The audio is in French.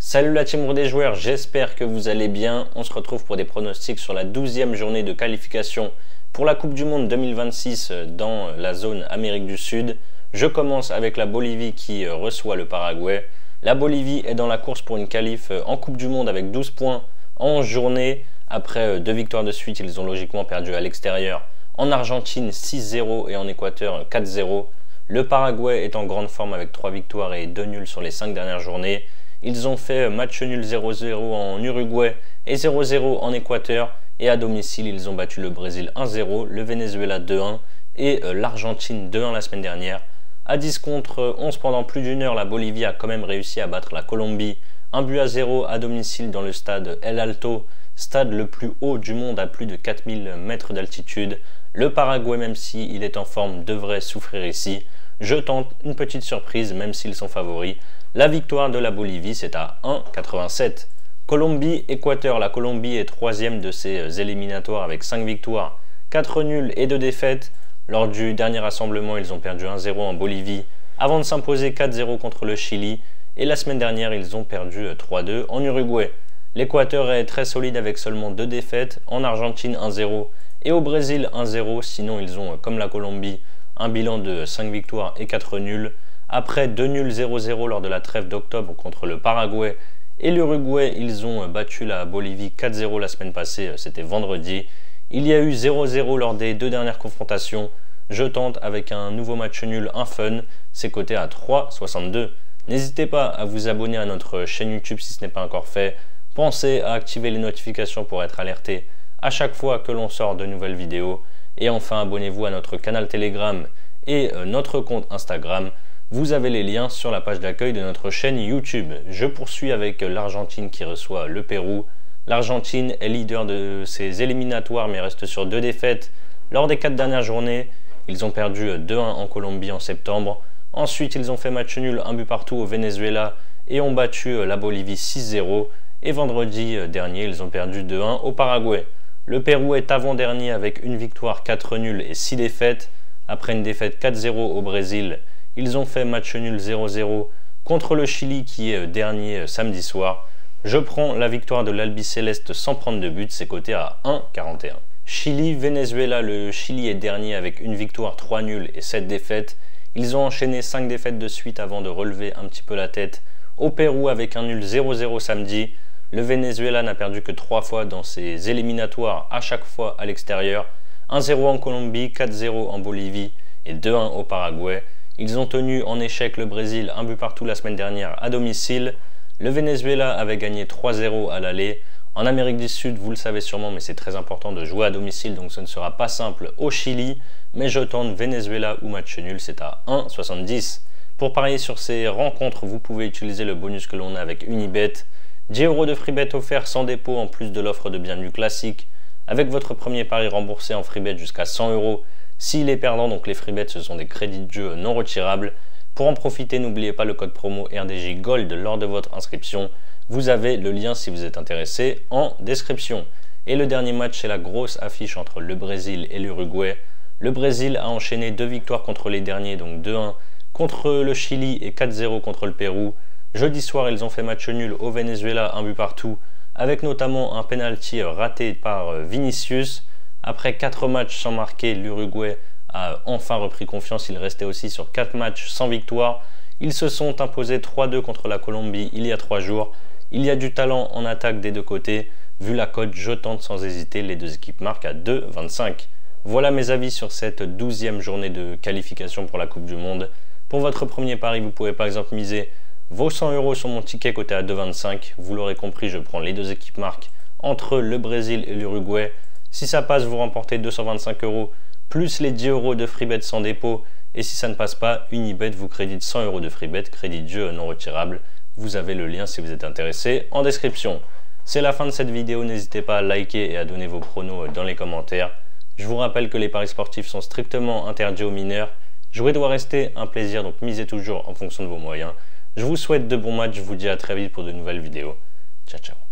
Salut la team des joueurs, j'espère que vous allez bien. On se retrouve pour des pronostics sur la 12e journée de qualification pour la Coupe du Monde 2026 dans la zone Amérique du Sud. Je commence avec la Bolivie qui reçoit le Paraguay. La Bolivie est dans la course pour une qualif en Coupe du Monde avec 12 points en 11 journées. Après 2 victoires de suite, ils ont logiquement perdu à l'extérieur. En Argentine 6-0 et en Équateur 4-0. Le Paraguay est en grande forme avec 3 victoires et 2 nuls sur les 5 dernières journées. Ils ont fait match nul 0-0 en Uruguay et 0-0 en Équateur. Et à domicile, ils ont battu le Brésil 1-0, le Venezuela 2-1 et l'Argentine 2-1 la semaine dernière. À 10 contre 11 pendant plus d'une heure, la Bolivie a quand même réussi à battre la Colombie 1-0 à domicile dans le stade El Alto, stade le plus haut du monde à plus de 4000 mètres d'altitude. Le Paraguay, même s'il est en forme, devrait souffrir ici. Je tente une petite surprise, même s'ils sont favoris. La victoire de la Bolivie, c'est à 1,87. Colombie-Équateur. La Colombie est troisième de ses éliminatoires avec 5 victoires, 4 nuls et 2 défaites. Lors du dernier rassemblement, ils ont perdu 1-0 en Bolivie avant de s'imposer 4-0 contre le Chili. Et la semaine dernière, ils ont perdu 3-2 en Uruguay. L'Équateur est très solide avec seulement 2 défaites, en Argentine 1-0 et au Brésil 1-0. Sinon, ils ont, comme la Colombie, un bilan de 5 victoires et 4 nuls. Après 2 nuls 0-0 lors de la trêve d'octobre contre le Paraguay et l'Uruguay, ils ont battu la Bolivie 4-0 la semaine passée, c'était vendredi. Il y a eu 0-0 lors des 2 dernières confrontations. Je tente avec un nouveau match nul, un fun, c'est coté à 3,62. N'hésitez pas à vous abonner à notre chaîne YouTube si ce n'est pas encore fait. Pensez à activer les notifications pour être alerté à chaque fois que l'on sort de nouvelles vidéos. Et enfin, abonnez-vous à notre canal Telegram et notre compte Instagram. Vous avez les liens sur la page d'accueil de notre chaîne YouTube. Je poursuis avec l'Argentine qui reçoit le Pérou. L'Argentine est leader de ses éliminatoires mais reste sur 2 défaites lors des 4 dernières journées. Ils ont perdu 2-1 en Colombie en septembre. Ensuite, ils ont fait match nul, 1 but partout au Venezuela et ont battu la Bolivie 6-0. Et vendredi dernier, ils ont perdu 2-1 au Paraguay. Le Pérou est avant-dernier avec une victoire, 4 nuls et 6 défaites. Après une défaite 4-0 au Brésil, ils ont fait match nul 0-0 contre le Chili qui est dernier samedi soir. Je prends la victoire de l'Albiceleste sans prendre de but, c'est coté à 1,41. Chili-Venezuela, le Chili est dernier avec une victoire, 3 nuls et 7 défaites. Ils ont enchaîné 5 défaites de suite avant de relever un petit peu la tête au Pérou avec un nul 0-0 samedi. Le Venezuela n'a perdu que 3 fois dans ses éliminatoires, à chaque fois à l'extérieur. 1-0 en Colombie, 4-0 en Bolivie et 2-1 au Paraguay. Ils ont tenu en échec le Brésil, 1 but partout la semaine dernière à domicile. Le Venezuela avait gagné 3-0 à l'aller. En Amérique du Sud, vous le savez sûrement, mais c'est très important de jouer à domicile, donc ce ne sera pas simple au Chili. Mais je tente Venezuela ou match nul, c'est à 1,70. Pour parier sur ces rencontres, vous pouvez utiliser le bonus que l'on a avec Unibet. 10 € de freebet offert sans dépôt en plus de l'offre de bienvenue classique. Avec votre premier pari remboursé en freebet jusqu'à 100 €. S'il est perdant, donc les freebets, ce sont des crédits de jeu non retirables. Pour en profiter, n'oubliez pas le code promo RDJ Gold lors de votre inscription. Vous avez le lien si vous êtes intéressé en description. Et le dernier match, c'est la grosse affiche entre le Brésil et l'Uruguay. Le Brésil a enchaîné 2 victoires contre les derniers, donc 2-1 contre le Chili et 4-0 contre le Pérou. Jeudi soir, ils ont fait match nul au Venezuela, 1 but partout, avec notamment un penalty raté par Vinicius. Après 4 matchs sans marquer, l'Uruguay a enfin repris confiance. Il restait aussi sur 4 matchs sans victoire. Ils se sont imposés 3-2 contre la Colombie il y a 3 jours. Il y a du talent en attaque des deux côtés. Vu la cote, je tente sans hésiter. Les deux équipes marquent à 2,25. Voilà mes avis sur cette 12e journée de qualification pour la Coupe du Monde. Pour votre premier pari, vous pouvez par exemple miser vos 100 € sur mon ticket coté à 2,25. Vous l'aurez compris, je prends les deux équipes marques entre le Brésil et l'Uruguay. Si ça passe, vous remportez 225 € plus les 10 € de freebet sans dépôt. Et si ça ne passe pas, Unibet vous crédite 100 € de freebet, crédit de jeu non retirable. Vous avez le lien si vous êtes intéressé en description. C'est la fin de cette vidéo, n'hésitez pas à liker et à donner vos pronos dans les commentaires. Je vous rappelle que les paris sportifs sont strictement interdits aux mineurs. Jouer doit rester un plaisir, donc misez toujours en fonction de vos moyens. Je vous souhaite de bons matchs, je vous dis à très vite pour de nouvelles vidéos. Ciao ciao.